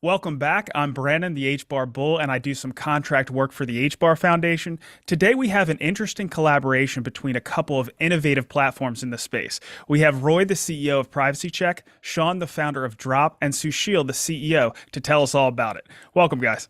Welcome back. I'm Brandon, the HBAR Bull, and I do some contract work for the HBAR Foundation. Today, we have an interesting collaboration between a couple of innovative platforms in the space. We have Roy, the CEO of PrivacyCheq, Sean, the founder of Dropp, and Sushil, the CEO, to tell us all about it. Welcome, guys.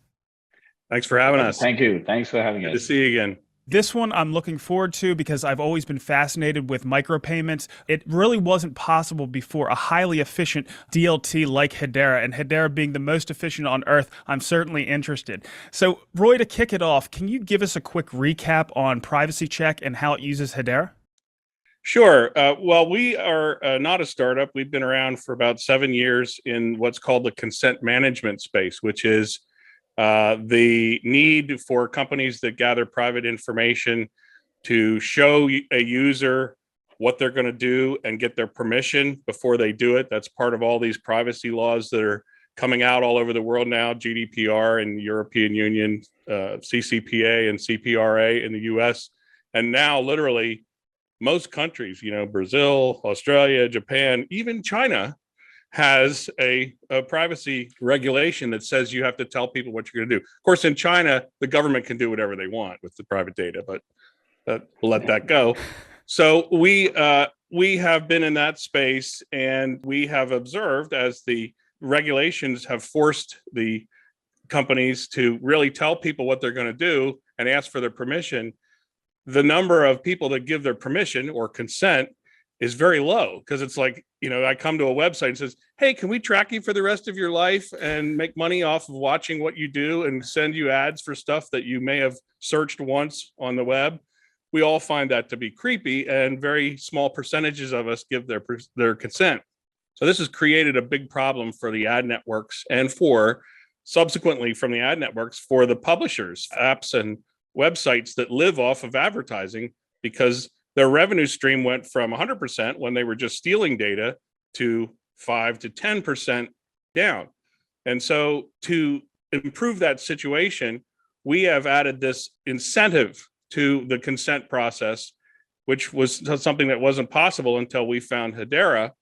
Thanks for having us. Thank you. Thanks for having us. Good to see you again. This one I'm looking forward to because I've always been fascinated with micropayments. It really wasn't possible before a highly efficient DLT like Hedera, and Hedera being the most efficient on earth, I'm certainly interested. So, Roy, to kick it off, can you give us a quick recap on PrivacyCheq and how it uses Hedera? Sure. Well, we are not a startup. We've been around for about 7 years in what's called the consent management space, which is the need for companies that gather private information to show a user what they're going to do and get their permission before they do it. That's part of all these privacy laws that are coming out all over the world now, GDPR in the European Union, CCPA and CPRA in the US. And now literally most countries, Brazil, Australia, Japan, even China, has a privacy regulation that says you have to tell people what you're going to do. Of course, in China, the government can do whatever they want with the private data, but we'll let that go. So we have been in that space, and we have observed as the regulations have forced the companies to really tell people what they're going to do and ask for their permission. The number of people that give their permission or consent is very low, because it's like, I come to a website and says, hey, can we track you for the rest of your life and make money off of watching what you do and send you ads for stuff that you may have searched once on the web? We all find that to be creepy, and very small percentages of us give their consent. So this has created a big problem for the ad networks, and for subsequently from the ad networks for the publishers, apps and websites that live off of advertising, because their revenue stream went from 100% when they were just stealing data to 5 to 10% down. And so to improve that situation, we have added this incentive to the consent process, which was something that wasn't possible until we found Hedera,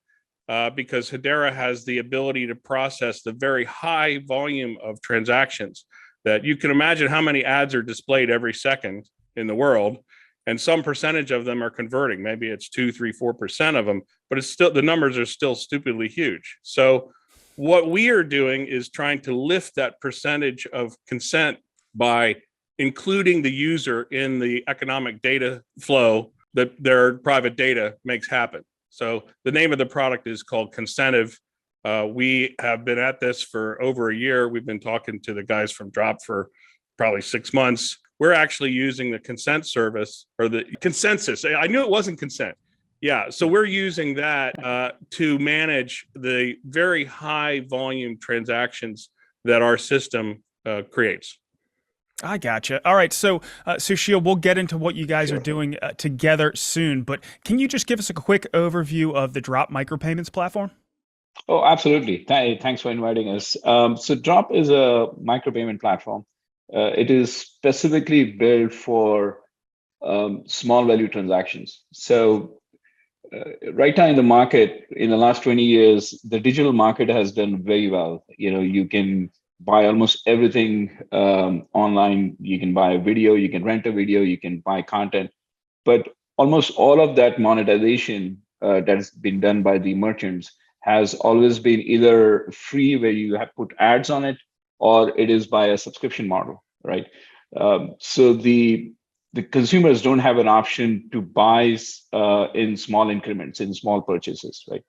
because Hedera has the ability to process the very high volume of transactions that you can imagine how many ads are displayed every second in the world. And some percentage of them are converting. Maybe it's 2, 3, 4% of them, but it's still, the numbers are still stupidly huge. So what we are doing is trying to lift that percentage of consent by including the user in the economic data flow that their private data makes happen. So the name of the product is called Consentive. We have been at this for over a year. We've been talking to the guys from Dropp for probably 6 months. We're actually using the consent service, or the consensus. I knew it wasn't consent. Yeah, so we're using that to manage the very high volume transactions that our system creates. I gotcha. All right, so Sushil, we'll get into what you guys are doing together soon, but can you just give us a quick overview of the Dropp micropayments platform? Oh, absolutely. Thanks for inviting us. So Dropp is a micropayment platform. It is specifically built for small value transactions. So right now in the market, in the last 20 years, the digital market has done very well. You can buy almost everything online. You can buy a video, you can rent a video, you can buy content. But almost all of that monetization that's been done by the merchants has always been either free, where you have put ads on it, or it is by a subscription model, right? So the consumers don't have an option to buy in small increments, in small purchases, right?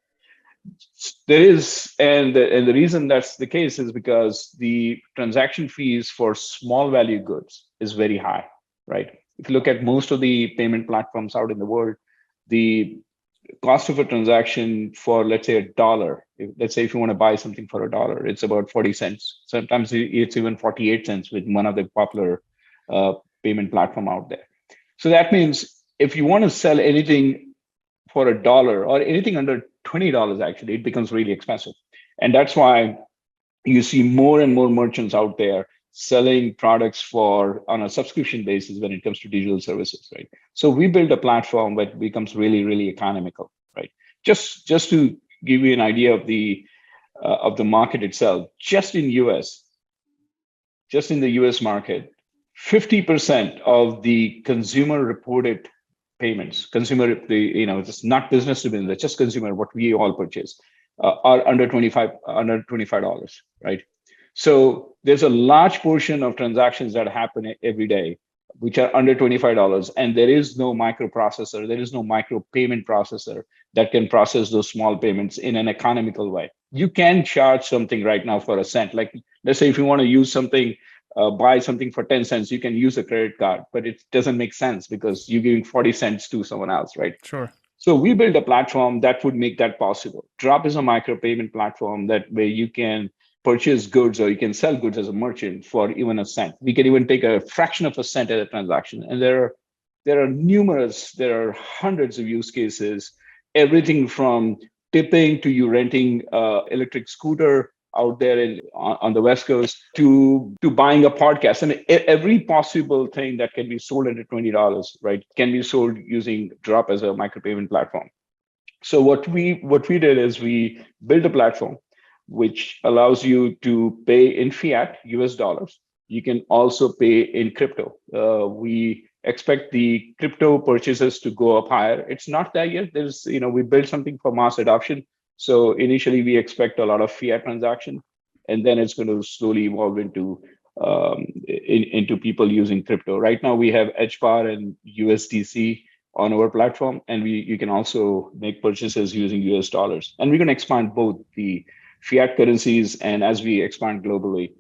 There is, and the reason that's the case is because the transaction fees for small value goods is very high, right? If you look at most of the payment platforms out in the world, the cost of a transaction for, let's say, $1, let's say if you want to buy something for $1, it's about 40 cents. Sometimes it's even 48 cents with one of the popular payment platform out there. So that means if you want to sell anything for $1 or anything under $20, actually, it becomes really expensive. And that's why you see more and more merchants out there selling products on a subscription basis when it comes to digital services, right? So we build a platform that becomes really, really economical, right? Just to give you an idea of the of the market itself. Just in the US market, 50% of the consumer reported payments, it's not business to business, just consumer, what we all purchase, are under $25, right? So there's a large portion of transactions that happen every day, which are under $25, and there is no microprocessor, there is no micro payment processor that can process those small payments in an economical way. You can charge something right now for a cent. Like, let's say if you want to use something, buy something for 10 cents, you can use a credit card, but it doesn't make sense because you're giving 40 cents to someone else, right? Sure. So we built a platform that would make that possible. Dropp is a micropayment platform that where you can purchase goods or you can sell goods as a merchant for even a cent. We can even take a fraction of a cent at a transaction. And there are hundreds of use cases, everything from tipping to you renting electric scooter out there on the West Coast to buying a podcast. And every possible thing that can be sold under $20, right, can be sold using Dropp as a micropayment platform. So what we did is we built a platform which allows you to pay in fiat, US dollars. You can also pay in crypto. We expect the crypto purchases to go up higher. It's not there yet. We built something for mass adoption. So initially we expect a lot of fiat transaction, and then it's going to slowly evolve into people using crypto. Right now we have HBAR and USDC on our platform, and you can also make purchases using US dollars. And we're going to expand both the fiat currencies and as we expand globally.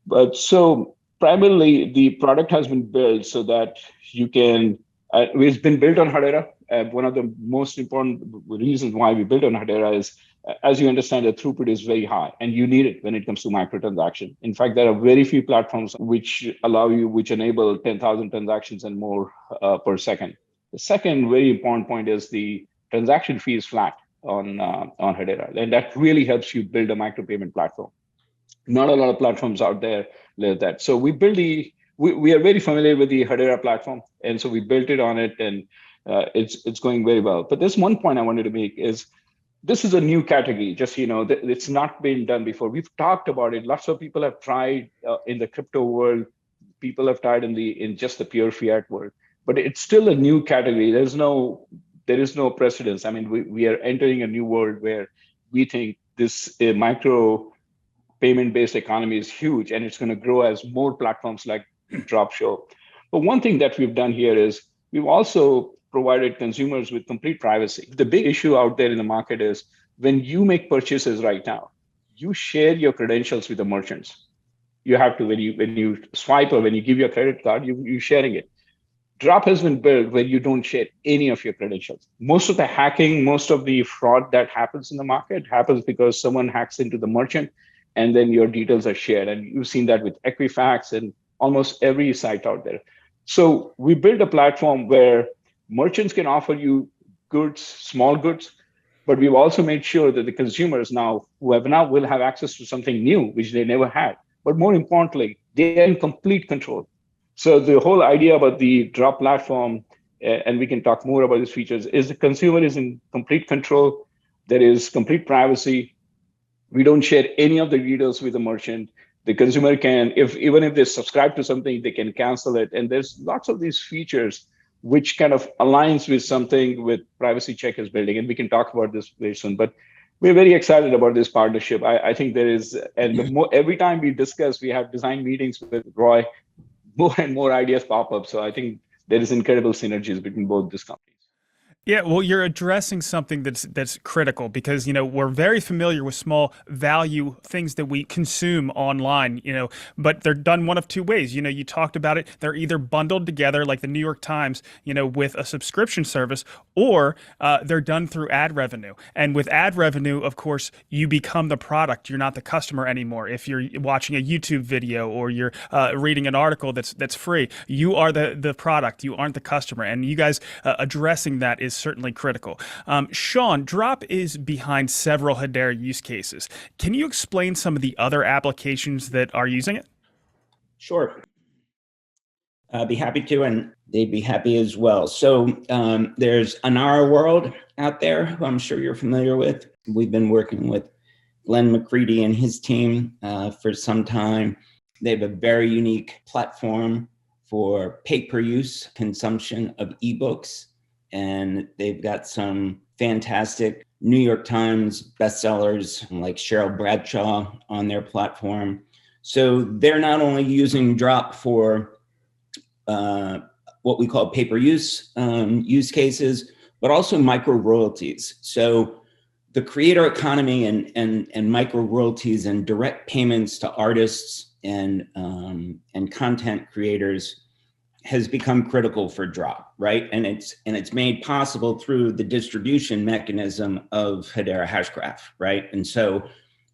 But so primarily the product has been built so that you can, it's been built on Hedera. One of the most important reasons why we built on Hedera is, as you understand, the throughput is very high and you need it when it comes to microtransaction. In fact, there are very few platforms which enable 10,000 transactions and more per second. The second very important point is the transaction fee is flat on Hedera, and that really helps you build a micropayment platform. Not a lot of platforms out there like that. So we are very familiar with the Hedera platform, and so we built it on it, and it's going very well. But there's one point I wanted to make is this is a new category. Just it's not been done before. We've talked about it. Lots of people have tried in the crypto world. People have tried in just the pure fiat world, but it's still a new category. There is no precedence. I mean, we are entering a new world where we think this micro payment-based economy is huge, and it's going to grow as more platforms like Dropp show. But one thing that we've done here is we've also provided consumers with complete privacy. The big issue out there in the market is when you make purchases right now, you share your credentials with the merchants. You have to, when you swipe or when you give your credit card, you're sharing it. Dropp has been built where you don't share any of your credentials. Most of the hacking, most of the fraud that happens in the market happens because someone hacks into the merchant and then your details are shared. And you've seen that with Equifax and almost every site out there. So we built a platform where merchants can offer you goods, small goods, but we've also made sure that the consumers will have access to something new, which they never had. But more importantly, they're in complete control. So the whole idea about the Dropp platform, and we can talk more about these features, is the consumer is in complete control. There is complete privacy. We don't share any of the details with the merchant. The consumer can, even if they subscribe to something, they can cancel it. And there's lots of these features which kind of aligns with something with PrivacyCheq is building. And we can talk about this very soon. But we're very excited about this partnership. I think there is, and every time we discuss, we have design meetings with Roy, more and more ideas pop up. So I think there is incredible synergies between both these companies. Yeah, well, you're addressing something that's critical because, we're very familiar with small value things that we consume online, but they're done one of two ways. You talked about it. They're either bundled together like the New York Times, with a subscription service, or they're done through ad revenue. And with ad revenue, of course, you become the product. You're not the customer anymore. If you're watching a YouTube video or you're reading an article that's free, you are the product. You aren't the customer. And you guys addressing that is certainly critical. Sean, Dropp is behind several Hedera use cases. Can you explain some of the other applications that are using it? Sure. I'd be happy to, and they'd be happy as well. So there's an Our World out there, who I'm sure you're familiar with. We've been working with Glenn McCready and his team for some time. They have a very unique platform for pay-per-use consumption of ebooks, and they've got some fantastic New York Times bestsellers like Cheryl Bradshaw on their platform. So they're not only using Dropp for what we call pay-per-use use cases, but also micro royalties. So the creator economy and micro royalties and direct payments to artists and content creators has become critical for Dropp, right? And it's made possible through the distribution mechanism of Hedera Hashgraph, right? And so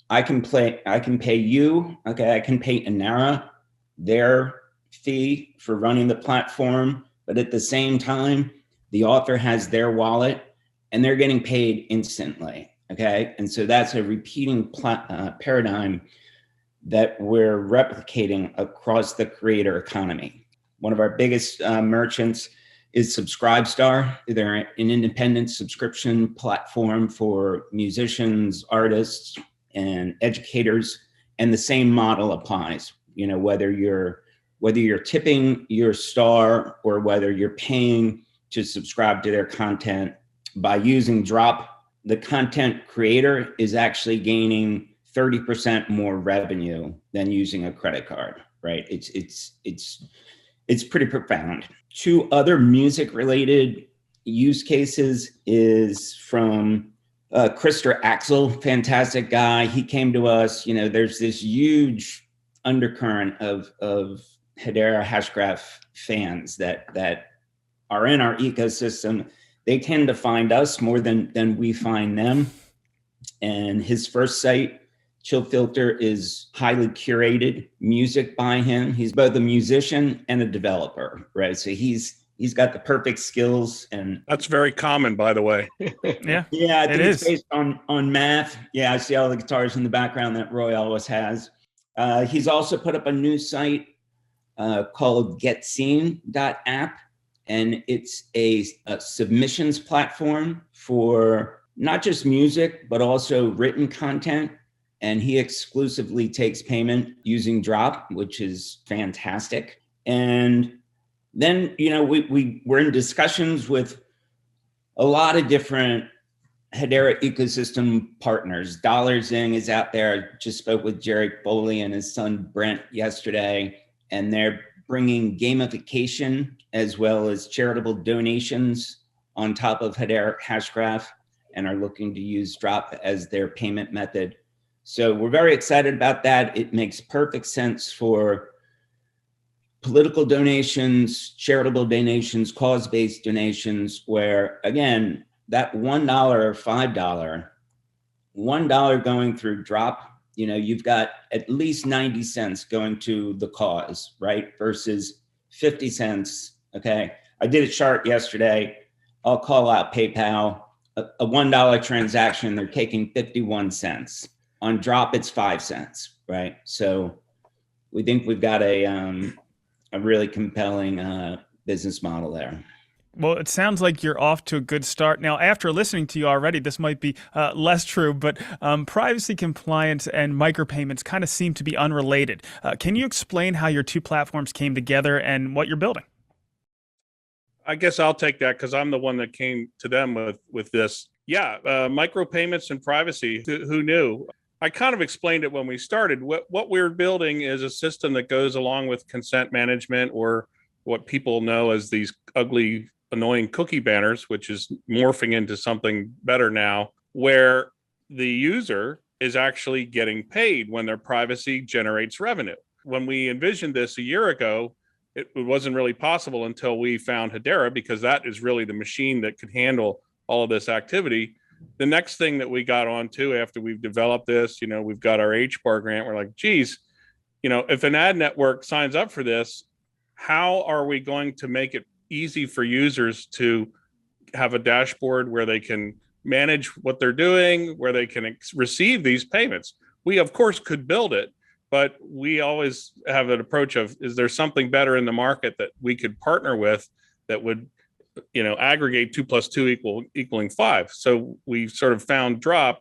I can pay you, okay, I can pay Inara their fee for running the platform, but at the same time, the author has their wallet and they're getting paid instantly, okay? And so that's a repeating paradigm that we're replicating across the creator economy. One of our biggest merchants is Subscribestar. They're an independent subscription platform for musicians, artists, and educators. And the same model applies, you know, whether you're tipping your star or whether you're paying to subscribe to their content. By using Dropp, the content creator is actually gaining 30% more revenue than using a credit card, right? It's pretty profound. Two other music-related use cases is from Krister Axel, fantastic guy. He came to us. You know, there's this huge undercurrent of Hedera Hashgraph fans that are in our ecosystem. They tend to find us more than we find them. And his first site, Chill Filter, is highly curated music by him. He's both a musician and a developer, right? So he's got the perfect skills, and that's very common, by the way. Yeah, I think it's based on math. Yeah, I see all the guitars in the background that Roy always has. He's also put up a new site called GetSeen.app, and it's a submissions platform for not just music, but also written content. And he exclusively takes payment using Dropp, which is fantastic. And then, you know, we're in discussions with a lot of different Hedera ecosystem partners. DollarZing is out there. I just spoke with Jarek Foley and his son Brent yesterday, and they're bringing gamification as well as charitable donations on top of Hedera Hashgraph and are looking to use Dropp as their payment method. So we're very excited about that. It makes perfect sense for political donations, charitable donations, cause-based donations, where again, that $1 or $5, $1 going through Dropp, you know, you've got at least 90 cents going to the cause, right? Versus 50 cents, okay? I did a chart yesterday. I'll call out PayPal. A $1 transaction, they're taking 51 cents. On Dropp, it's 5 cents, right? So we think we've got a really compelling business model there. Well, it sounds like you're off to a good start. Now, after listening to you already, this might be less true, but privacy compliance and micropayments kind of seem to be unrelated. Can you explain how your two platforms came together and what you're building? I guess I'll take that because I'm the one that came to them with this. Yeah, micropayments and privacy. Who knew? I kind of explained it when we started. What we're building is a system that goes along with consent management, or what people know as these ugly, annoying cookie banners, which is morphing into something better now, where the user is actually getting paid when their privacy generates revenue. When we envisioned this a year ago, it wasn't really possible until we found Hedera, because that is really the machine that could handle all of this activity. The next thing that we got onto after we've developed this, you know, we've got our HBAR grant. We're like, geez, you know, if an ad network signs up for this, how are we going to make it easy for users to have a dashboard where they can manage what they're doing, where they can receive these payments? We, of course, could build it, but we always have an approach of, is there something better in the market that we could partner with that would, you know, aggregate 2 + 2 equaling 5? So we sort of found Dropp,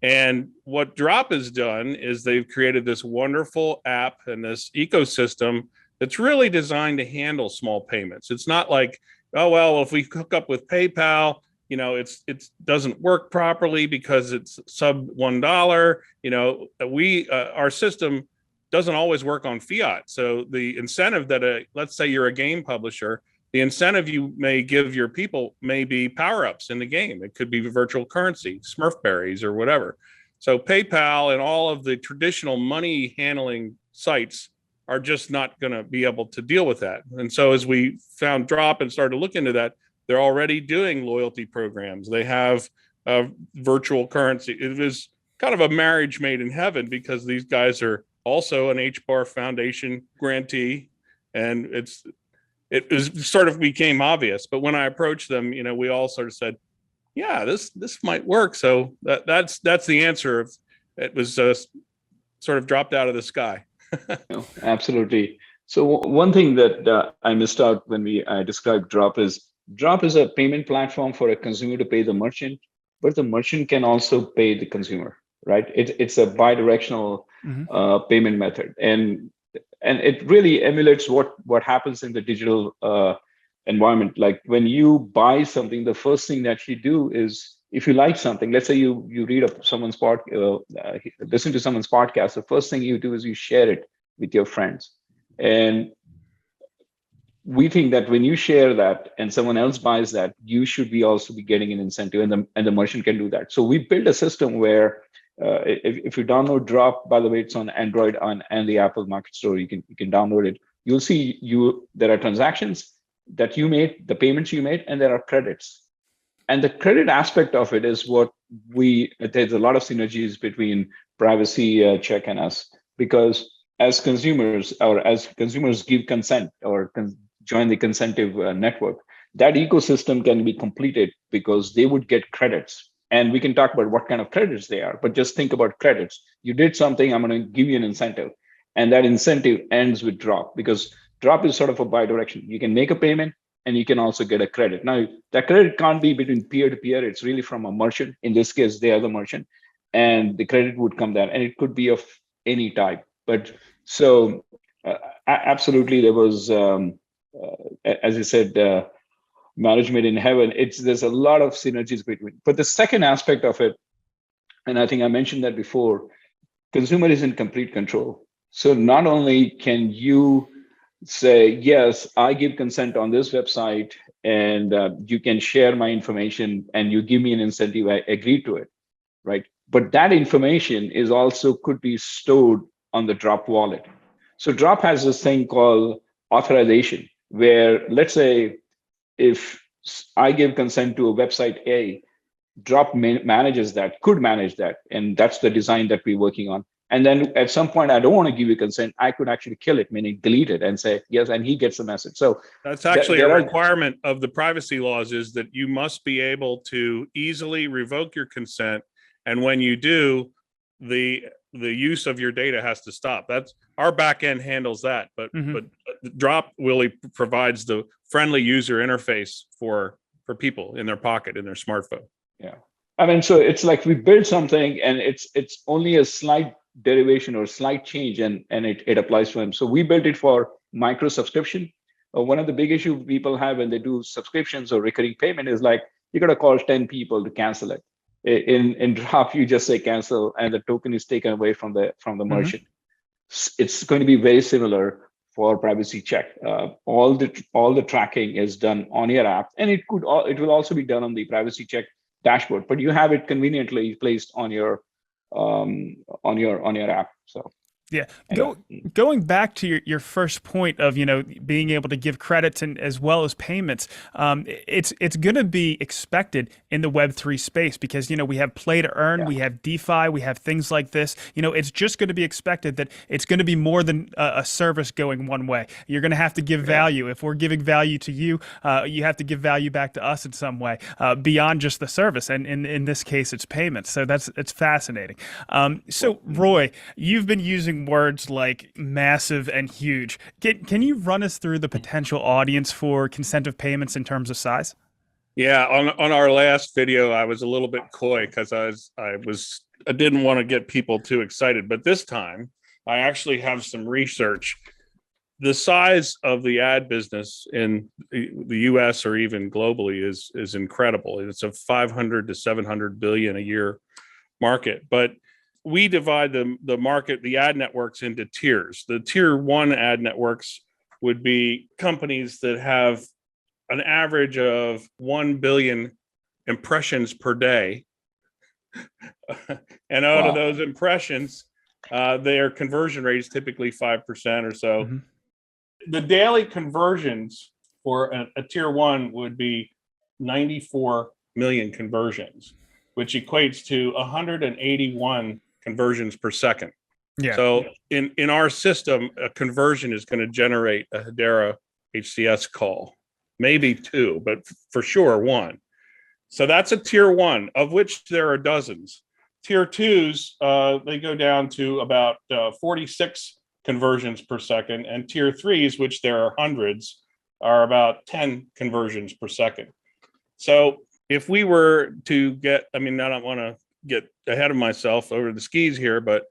And what Dropp has done is they've created this wonderful app and this ecosystem that's really designed to handle small payments. It's not like, oh, well, if we hook up with PayPal, it doesn't work properly because it's sub $1. Our system doesn't always work on fiat. So the incentive that let's say you're a game publisher, the incentive you may give your people may be power-ups in the game. It could be virtual currency, Smurfberries or whatever. So PayPal and all of the traditional money handling sites are just not going to be able to deal with that. And so as we found Dropp and started to look into that, they're already doing loyalty programs. They have virtual currency. It was kind of a marriage made in heaven because these guys are also an HBAR Foundation grantee, and it was sort of became obvious. But when I approached them, we all sort of said, yeah, this might work. So that's the answer. It was sort of dropped out of the sky. No, absolutely. So one thing that I missed out when I described Dropp is a payment platform for a consumer to pay the merchant, but the merchant can also pay the consumer, right? It's a bi-directional payment method, and it really emulates what happens in the digital environment. Like when you buy something, the first thing that you do is, if you like something, let's say you read listen to someone's podcast, the first thing you do is you share it with your friends. And we think that when you share that and someone else buys that, you should also be getting an incentive, and the merchant can do that. So we built a system where if you download Dropp, by the way, it's on Android and the Apple Market Store. You can download it. You'll see there are transactions that you made, the payments you made, and there are credits. And the credit aspect of it is there's a lot of synergies between PrivacyCheck and us, because as consumers give consent or join the consentive network, that ecosystem can be completed because they would get credits. And we can talk about what kind of credits they are, but just think about credits. You did something, I'm going to give you an incentive. And that incentive ends with Dropp, because Dropp is sort of a bi-direction. You can make a payment and you can also get a credit. Now, that credit can't be between peer-to-peer. It's really from a merchant. In this case, they are the merchant. And the credit would come there. And it could be of any type. But so absolutely, there was, as you said, management in heaven. There's a lot of synergies between. But the second aspect of it, and I think I mentioned that before, consumer is in complete control. So not only can you say, yes, I give consent on this website, and you can share my information and you give me an incentive, I agree to it, right? But that information is also could be stored on the Dropp wallet. So Dropp has this thing called authorization, where let's say if I give consent to a website A, Dropp manages that, could manage that. And that's the design that we're working on. And then at some point, I don't want to give you consent. I could actually kill it, meaning delete it and say, yes, and he gets the message. So that's actually a requirement of the privacy laws, is that you must be able to easily revoke your consent. And when you do, the use of your data has to stop. That's our back end handles that, but Dropp really provides the friendly user interface for people in their pocket, in their smartphone. Yeah, I mean, so it's like we build something and it's only a slight derivation or slight change, and it applies to them. So we built it for micro subscription. One of the big issues people have when they do subscriptions or recurring payment is like, you got to call 10 people to cancel it. In Dropp, you just say cancel, and the token is taken away from the merchant. It's going to be very similar for PrivacyCheck. All the tracking is done on your app, and it will also be done on the PrivacyCheck dashboard. But you have it conveniently placed on your app. So. Yeah. Going back to your first point of, being able to give credits and as well as payments, it's going to be expected in the Web3 space because, we have play to earn, we have DeFi, we have things like this. It's just going to be expected that it's going to be more than a service going one way. You're going to have to give value. If we're giving value to you, you have to give value back to us in some way beyond just the service. And in this case, it's payments. So it's fascinating. So Roy, you've been using words like massive and huge. Can you run us through the potential audience for consent of payments in terms of size? Yeah, on our last video, I was a little bit coy because I didn't want to get people too excited, but this time I actually have some research. The size of the ad business in the US or even globally is incredible. It's a 500 to 700 billion a year market, but we divide the market, the ad networks, into tiers. The tier one ad networks would be companies that have an average of 1 billion impressions per day. And out of those impressions, their conversion rate is typically 5% or so. Mm-hmm. The daily conversions for a tier one would be 94 million conversions, which equates to 181 conversions per second. Yeah. So in our system, a conversion is going to generate a Hedera HCS call, maybe two, but for sure one. So that's a tier one, of which there are dozens. Tier twos, they go down to about 46 conversions per second, and tier threes, which there are hundreds, are about 10 conversions per second. So if we were to get, I don't want to get ahead of myself over the skis here, but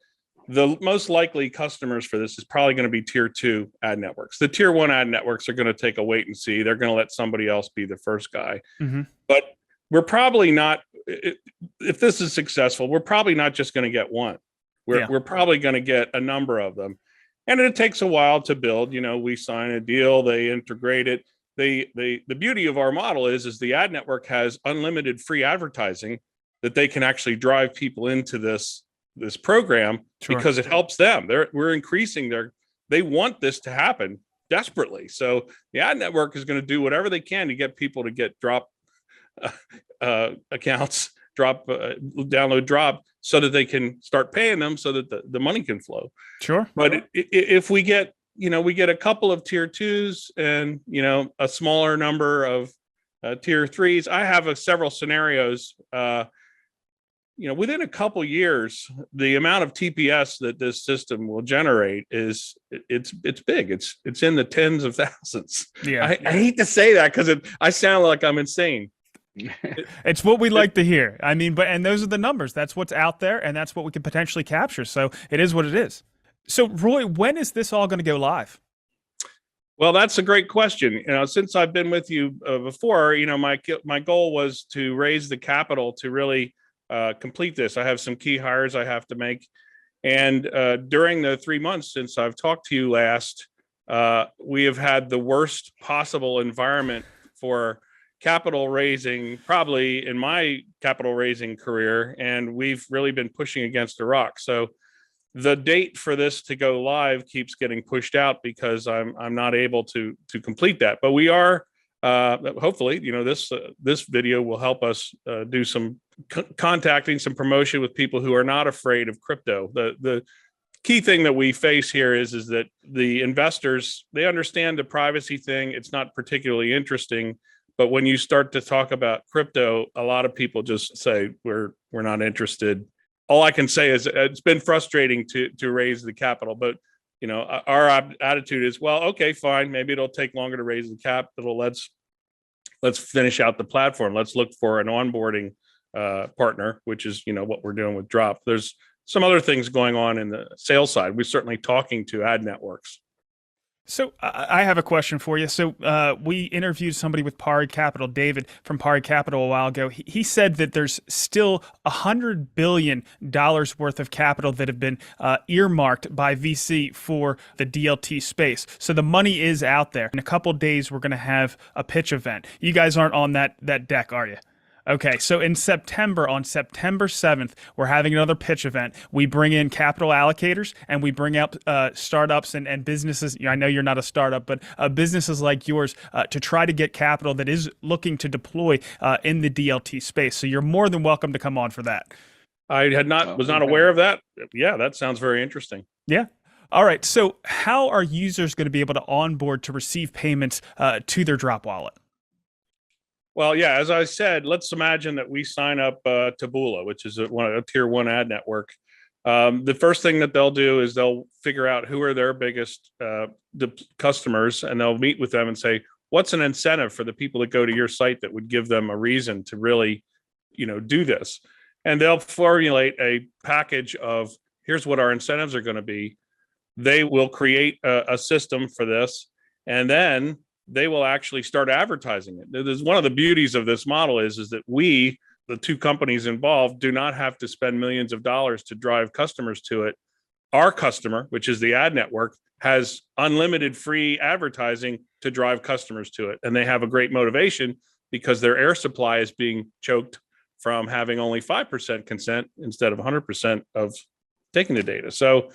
the most likely customers for this is probably going to be tier two ad networks. The tier one ad networks are going to take a wait and see. They're going to let somebody else be the first guy. Mm-hmm. But we're probably not, if this is successful, we're probably not just going to get one. We're probably going to get a number of them. And it takes a while to build. We sign a deal, they integrate it. The beauty of our model is the ad network has unlimited free advertising that they can actually drive people into this program. Sure. Because it helps them. We're increasing they want this to happen desperately. So the ad network is going to do whatever they can to get people to get Dropp accounts, download Dropp, so that they can start paying them, so that the money can flow. Sure. But if we get, we get a couple of tier twos and, a smaller number of tier threes. I have several scenarios. Within a couple years, the amount of TPS that this system will generate it's big. It's in the tens of thousands. Yeah. I hate to say that because I sound like I'm insane. It's what we like to hear. And those are the numbers. That's what's out there, and that's what we could potentially capture. So it is what it is. So Roy, when is this all going to go live? Well, that's a great question. Since I've been with you before, my goal was to raise the capital to really complete this. I have some key hires I have to make. And during the 3 months since I've talked to you last, we have had the worst possible environment for capital raising, probably in my capital raising career. And we've really been pushing against a rock. So the date for this to go live keeps getting pushed out because I'm not able to complete that. But we are, hopefully, this video will help us do some contacting, some promotion with people who are not afraid of crypto. The key thing that we face here is that the investors, they understand the privacy thing. It's not particularly interesting, but when you start to talk about crypto, a lot of people just say we're not interested. All I can say is it's been frustrating to raise the capital, but our attitude is, well, okay, fine. Maybe it'll take longer to raise the capital. Let's finish out the platform. Let's look for an onboarding partner, which is, what we're doing with Dropp. There's some other things going on in the sales side. We're certainly talking to ad networks. So I have a question for you. So we interviewed somebody with Pari Capital, David from Pari Capital, a while ago. He said that there's still $100 billion worth of capital that have been earmarked by VC for the DLT space. So the money is out there. In a couple of days, we're going to have a pitch event. You guys aren't on that deck, are you? Okay, so in September, on September 7th, we're having another pitch event. We bring in capital allocators and we bring up startups and businesses. I know you're not a startup, but businesses like yours to try to get capital that is looking to deploy in the DLT space. So you're more than welcome to come on for that. I was not aware of that. Yeah, that sounds very interesting. Yeah. All right, so how are users going to be able to onboard to receive payments to their Dropp wallet? Well, yeah, as I said, let's imagine that we sign up Taboola, which is a tier one ad network. The first thing that they'll do is they'll figure out who are their biggest customers, and they'll meet with them and say, what's an incentive for the people that go to your site that would give them a reason to really, do this? And they'll formulate a package of, here's what our incentives are going to be. They will create a system for this, and then they will actually start advertising it. There's one of the beauties of this model is that we, the two companies involved, do not have to spend millions of dollars to drive customers to it. Our customer, which is the ad network, has unlimited free advertising to drive customers to it. And they have a great motivation because their air supply is being choked from having only 5% consent instead of 100% of taking the data. So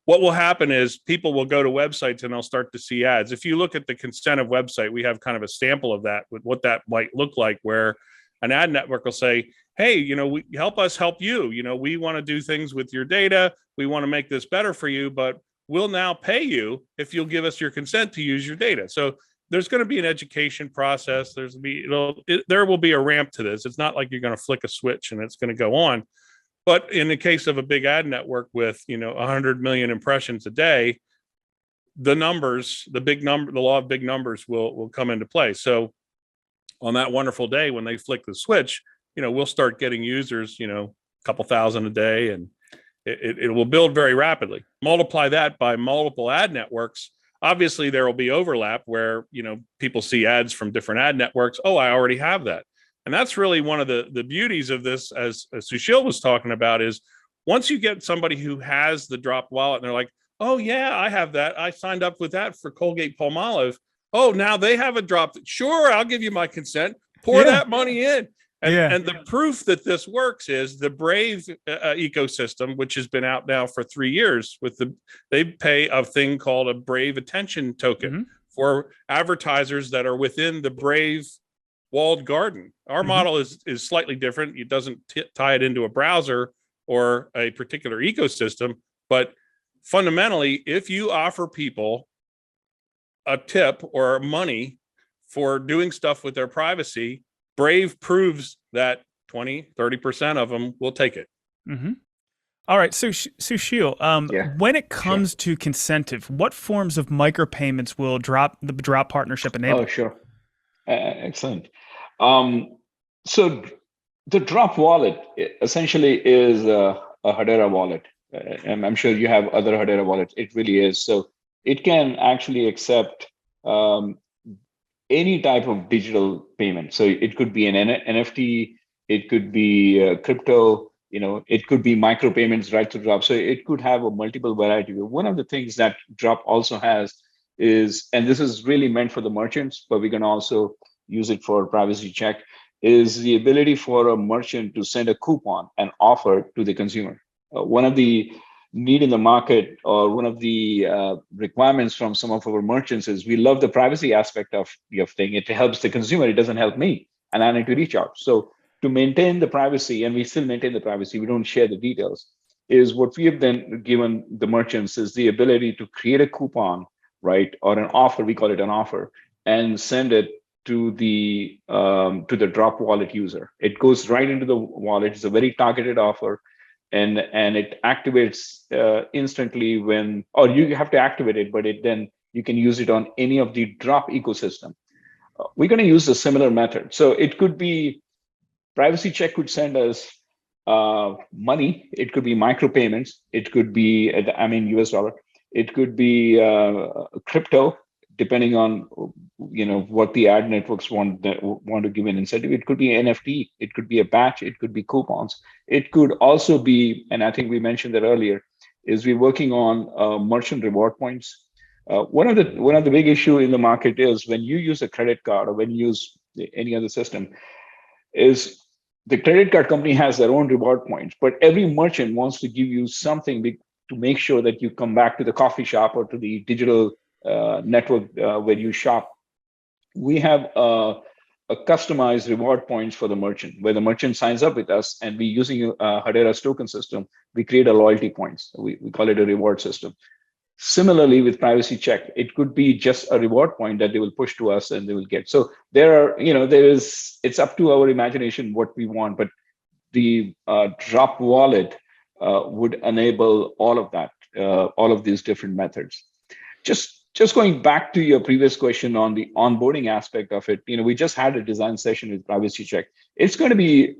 what will happen is people will go to websites and they'll start to see ads. If you look at the consentive website, we have kind of a sample of that with what that might look like, where an ad network will say, hey, help us help you. We want to do things with your data. We want to make this better for you, but we'll now pay you if you'll give us your consent to use your data. So there's going to be an education process. There will be a ramp to this. It's not like you're going to flick a switch and it's going to go on. But in the case of a big ad network with 100 million impressions a day, the law of big numbers will come into play. So on that wonderful day when they flick the switch, we'll start getting users, a couple thousand a day, and it will build very rapidly. Multiply that by multiple ad networks. Obviously, there will be overlap where people see ads from different ad networks. Oh, I already have that. And that's really one of the beauties of this, as Sushil was talking about, is once you get somebody who has the Dropp wallet and they're like, oh, yeah, I have that. I signed up with that for Colgate-Palmolive. Oh, now they have a Dropp. Sure, I'll give you my consent. Pour that money in. And the proof that this works is the Brave ecosystem, which has been out now for 3 years. They pay a thing called a Brave attention token for advertisers that are within the Brave walled garden. Our model is slightly different. It doesn't tie it into a browser or a particular ecosystem, but fundamentally, if you offer people a tip or money for doing stuff with their privacy, Brave proves that 20-30% of them will take it. All right, so Sushil, when it comes to consentive, what forms of micropayments will the Dropp partnership enable? Oh, sure. Excellent. So the Dropp wallet essentially is a Hedera wallet. And I'm sure you have other Hedera wallets. It really is. So it can actually accept any type of digital payment. So it could be an NFT, it could be crypto, it could be micropayments right to Dropp. So it could have a multiple variety. One of the things that Dropp also has is, and this is really meant for the merchants, but we can also use it for PrivacyCheck, is the ability for a merchant to send a coupon, an offer to the consumer. One of the need in the market, or one of the requirements from some of our merchants, is we love the privacy aspect of the thing. It helps the consumer. It doesn't help me, and I need to reach out. So to maintain the privacy, and we still maintain the privacy, we don't share the details, is what we have then given the merchants is the ability to create a coupon, right, or an offer. We call it an offer, and send it to the Dropp wallet user. It goes right into the wallet. It's a very targeted offer, and it activates instantly when, or you have to activate it, but then you can use it on any of the Dropp ecosystem. We're going to use a similar method. So it could be PrivacyCheck could send us money. It could be micropayments. It could be, US dollar. It could be crypto, depending on what the ad networks want to give an incentive. It could be NFT, it could be a batch, it could be coupons. It could also be, and I think we mentioned that earlier, is we're working on merchant reward points. One of the big issue in the market is when you use a credit card or when you use any other system, is the credit card company has their own reward points, but every merchant wants to give you something to make sure that you come back to the coffee shop or to the digital network where you shop. We have a customized reward points for the merchant, where the merchant signs up with us, and we using Hedera's token system, we create a loyalty points. We call it a reward system. Similarly with PrivacyCheck, it could be just a reward point that they will push to us and they will get. So it's up to our imagination what we want, but the Dropp wallet would enable all of that, all of these different methods. Just just going back to your previous question on the onboarding aspect of it, we just had a design session with PrivacyCheck. It's going to be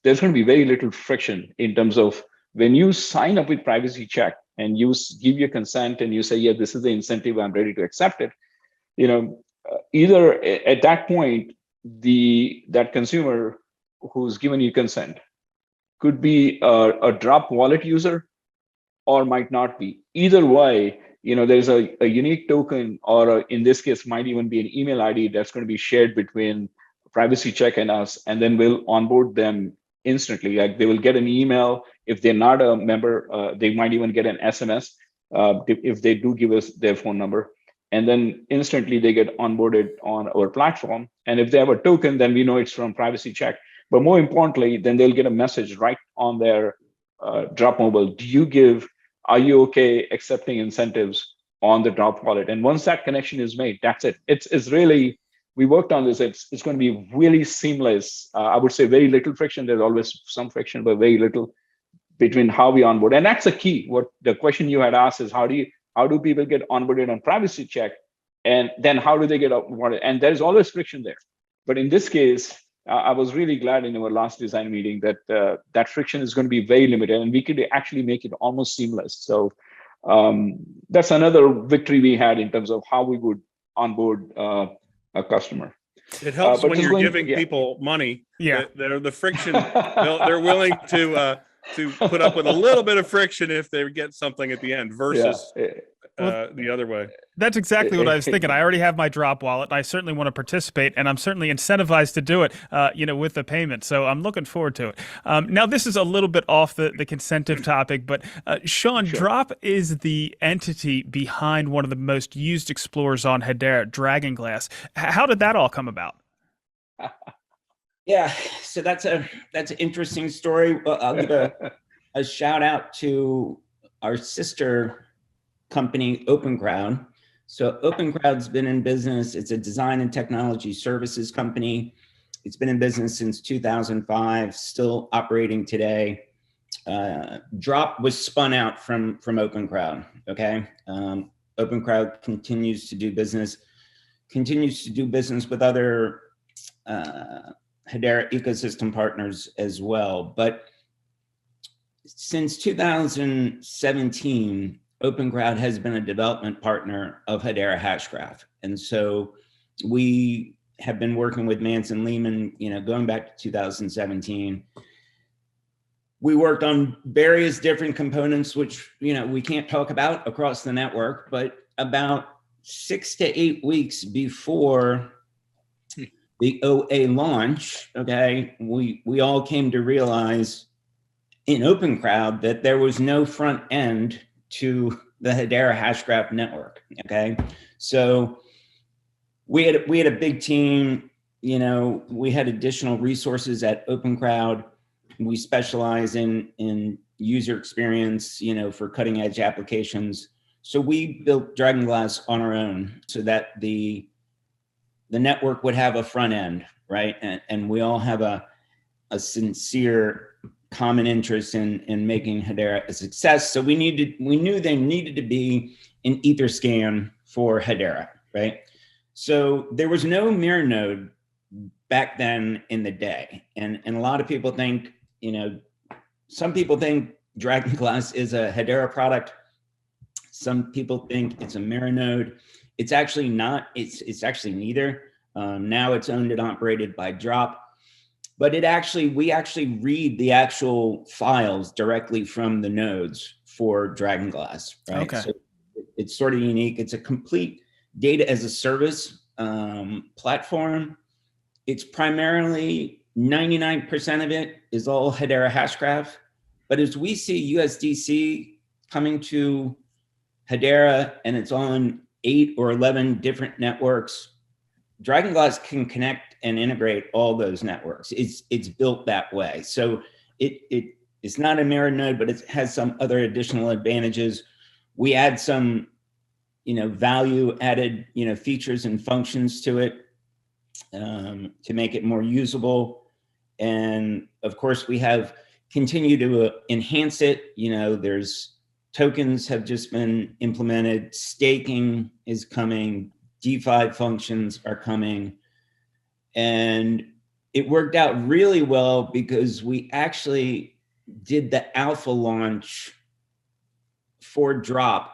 there's going to be very little friction in terms of when you sign up with PrivacyCheck and you give your consent and you say, yeah, this is the incentive, I'm ready to accept it. Either at that point, that consumer who's given you consent could be a Dropp wallet user or might not be. Either way, there's a unique token, or in this case, might even be an email ID that's going to be shared between PrivacyCheck and us, and then we'll onboard them instantly. Like they will get an email. If they're not a member, they might even get an SMS if they do give us their phone number. And then instantly they get onboarded on our platform. And if they have a token, then we know it's from PrivacyCheck. But more importantly, then they'll get a message right on their Dropp mobile. Are you okay accepting incentives on the Dropp wallet? And once that connection is made, that's it. It's really, we worked on this. It's going to be really seamless. I would say very little friction. There's always some friction, but very little between how we onboard. And that's the key. What the question you had asked is how do people get onboarded on PrivacyCheck, and then how do they get onboarded? And there's always friction there. But in this case, I was really glad in our last design meeting that that friction is going to be very limited, and we could actually make it almost seamless. So that's another victory we had in terms of how we would onboard a customer. It helps when you're giving people money. Yeah, they're the friction. They're willing to put up with a little bit of friction if they get something at the end versus the other way. That's exactly what I was thinking. I already have my Dropp wallet, and I certainly want to participate, and I'm certainly incentivized to do it, with the payment. So I'm looking forward to it. Now, this is a little bit off the consentive topic, but Sean, sure. Dropp is the entity behind one of the most used explorers on Hedera, DragonGlass. How did that all come about? Yeah, so that's an interesting story. I'll give a shout out to our sister company, OpenCrowd. So OpenCrowd's been in business. It's a design and technology services company. It's been in business since 2005, still operating today. Dropp was spun out from OpenCrowd, okay? OpenCrowd continues to do business with other Hedera ecosystem partners as well. But since 2017, OpenCrowd has been a development partner of Hedera Hashgraph. And so we have been working with Manson Lehman, going back to 2017. We worked on various different components, which, we can't talk about across the network, but about 6 to 8 weeks before the OA launch, okay, we all came to realize in OpenCrowd that there was no front end to the Hedera Hashgraph network, okay? So we had a big team, we had additional resources at OpenCrowd. We specialize in user experience, for cutting edge applications. So we built DragonGlass on our own so that the network would have a front end, right? And we all have a sincere common interest in making Hedera a success. So we knew there needed to be an Etherscan for Hedera, right? So there was no mirror node back then in the day. And a lot of people think, some people think DragonGlass is a Hedera product. Some people think it's a mirror node. It's actually not, it's actually neither. Now it's owned and operated by Dropp. But we actually read the actual files directly from the nodes for DragonGlass, right? Okay. So it's sort of unique. It's a complete data as a service platform. It's primarily 99% of it is all Hedera Hashgraph. But as we see USDC coming to Hedera and it's on 8 or 11 different networks, DragonGlass can connect and integrate all those networks. It's built that way. So it's not a mirror node, but it has some other additional advantages. We add some, value added, features and functions to it to make it more usable. And of course, we have continued to enhance it. There's tokens have just been implemented. Staking is coming. DeFi functions are coming. And it worked out really well because we actually did the alpha launch for Dropp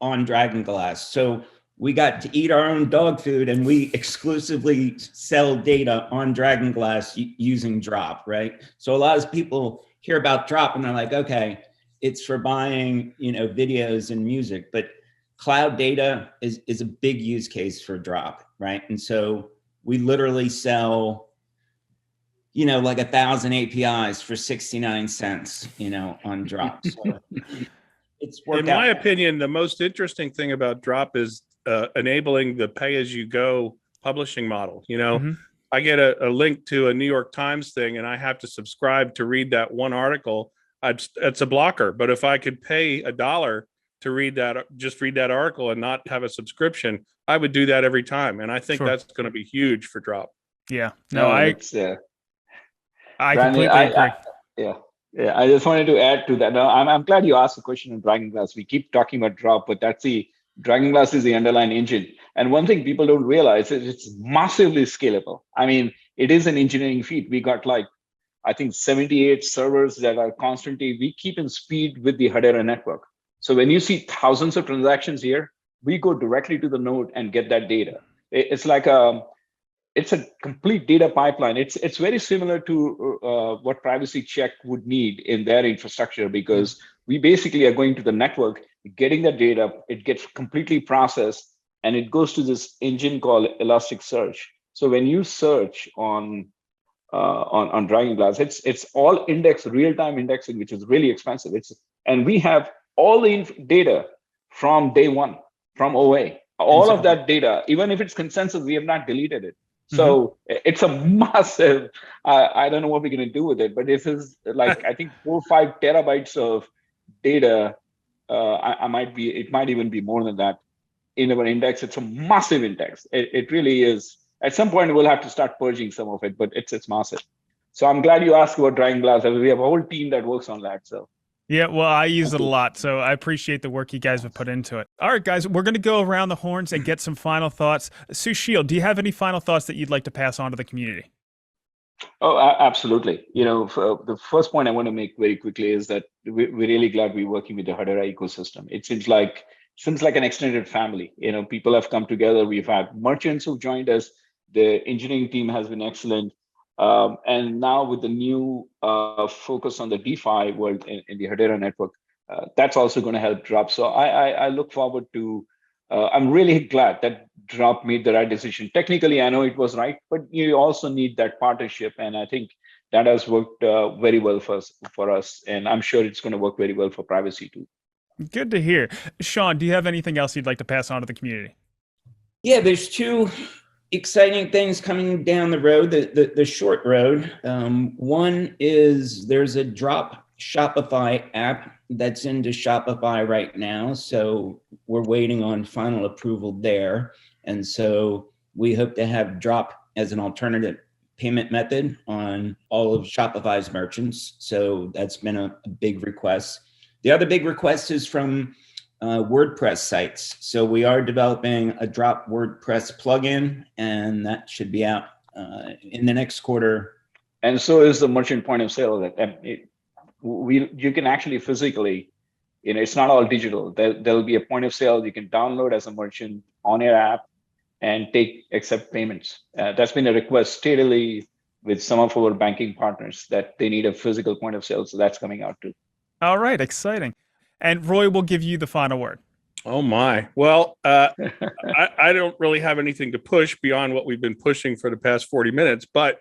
on DragonGlass. So we got to eat our own dog food, and we exclusively sell data on DragonGlass using Dropp, right? So a lot of people hear about Dropp and they're like, okay, it's for buying, videos and music, but cloud data is a big use case for Dropp, right? And so we literally sell, like 1,000 APIs for 69 cents, on Dropp. So it's worked In my out. opinion, the most interesting thing about Dropp is enabling the pay-as-you-go publishing model. I get a link to a New York Times thing, and I have to subscribe to read that one article. It's a blocker. But if I could pay $1 to read that article and not have a subscription, I would do that every time. And I think that's going to be huge for Dropp. Yeah. No, I Brandon, completely agree. Yeah. I just wanted to add to that. Now, I'm glad you asked the question on DragonGlass. We keep talking about Dropp, but DragonGlass is the underlying engine. And one thing people don't realize is it's massively scalable. I mean, it is an engineering feat. We got 78 servers that are constantly, we keep in speed with the Hedera network. So when you see thousands of transactions here, we go directly to the node and get that data. It's like it's a complete data pipeline. It's very similar to what PrivacyCheq would need in their infrastructure, because we basically are going to the network, getting that data, it gets completely processed, and it goes to this engine called Elasticsearch. So when you search on DragonGlass, it's all indexed, real-time indexing, which is really expensive. And we have all the data from day one, from OA. All of that data, even if it's consensus, we have not deleted it. So it's a massive, I don't know what we're going to do with it, but this is I think 4 or 5 terabytes of data. It might even be more than that in our index. It's a massive index. It really is. At some point, we'll have to start purging some of it, but it's massive. So I'm glad you asked about DragonGlass. We have a whole team that works on that. So. Yeah, well, I use it a lot, so I appreciate the work you guys have put into it. All right, guys, we're going to go around the horns and get some final thoughts. Sushil, do you have any final thoughts that you'd like to pass on to the community? Oh, absolutely. The first point I want to make very quickly is that we're really glad we're working with the Hedera ecosystem. It seems like an extended family. People have come together. We've had merchants who've joined us. The engineering team has been excellent. And now with the new focus on the DeFi world in the Hedera network, that's also going to help Dropp. So I look forward to, I'm really glad that Dropp made the right decision. Technically, I know it was right, but you also need that partnership. And I think that has worked very well for us. And I'm sure it's going to work very well for privacy too. Good to hear. Sean, do you have anything else you'd like to pass on to the community? Yeah, there's 2 exciting things coming down the road, the short road. One is there's a Dropp Shopify app that's into Shopify right now. So we're waiting on final approval there. And so we hope to have Dropp as an alternative payment method on all of Shopify's merchants. So that's been a big request. The other big request is from WordPress sites. So we are developing a Dropp WordPress plugin, and that should be out in the next quarter. And so is the merchant point of sale. You can actually physically, it's not all digital. There'll be a point of sale you can download as a merchant on your app and accept payments. That's been a request steadily with some of our banking partners that they need a physical point of sale. So that's coming out too. All right, exciting. And Roy will give you the final word. Oh my. Well, I don't really have anything to push beyond what we've been pushing for the past 40 minutes, but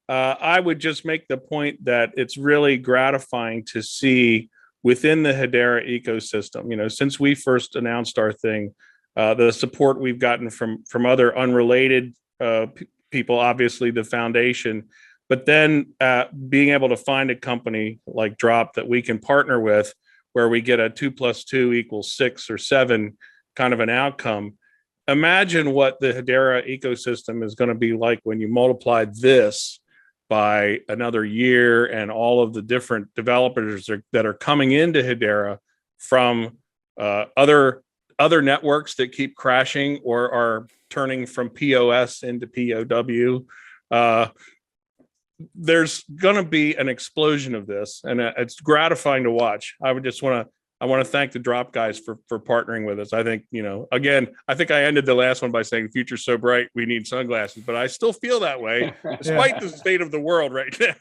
I would just make the point that it's really gratifying to see within the Hedera ecosystem, since we first announced our thing, the support we've gotten from other unrelated people, obviously the foundation, but then being able to find a company like Dropp that we can partner with, where we get a 2 + 2 = 6 or 7 kind of an outcome. Imagine what the Hedera ecosystem is going to be like when you multiply this by another year and all of the different developers that are coming into Hedera from other networks that keep crashing or are turning from POS into POW. There's going to be an explosion of this, and it's gratifying to watch. I want to thank the Dropp guys for partnering with us. I think, again, I think I ended the last one by saying the future's so bright, we need sunglasses, but I still feel that way despite the state of the world right now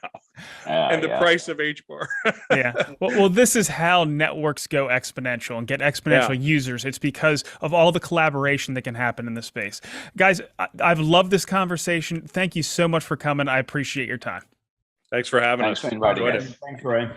and the price of HBAR. Yeah. Well, this is how networks go exponential and get exponential users. It's because of all the collaboration that can happen in this space. Guys, I've loved this conversation. Thank you so much for coming. I appreciate your time. Thanks for having us. Thanks for inviting us. Thanks, Roy.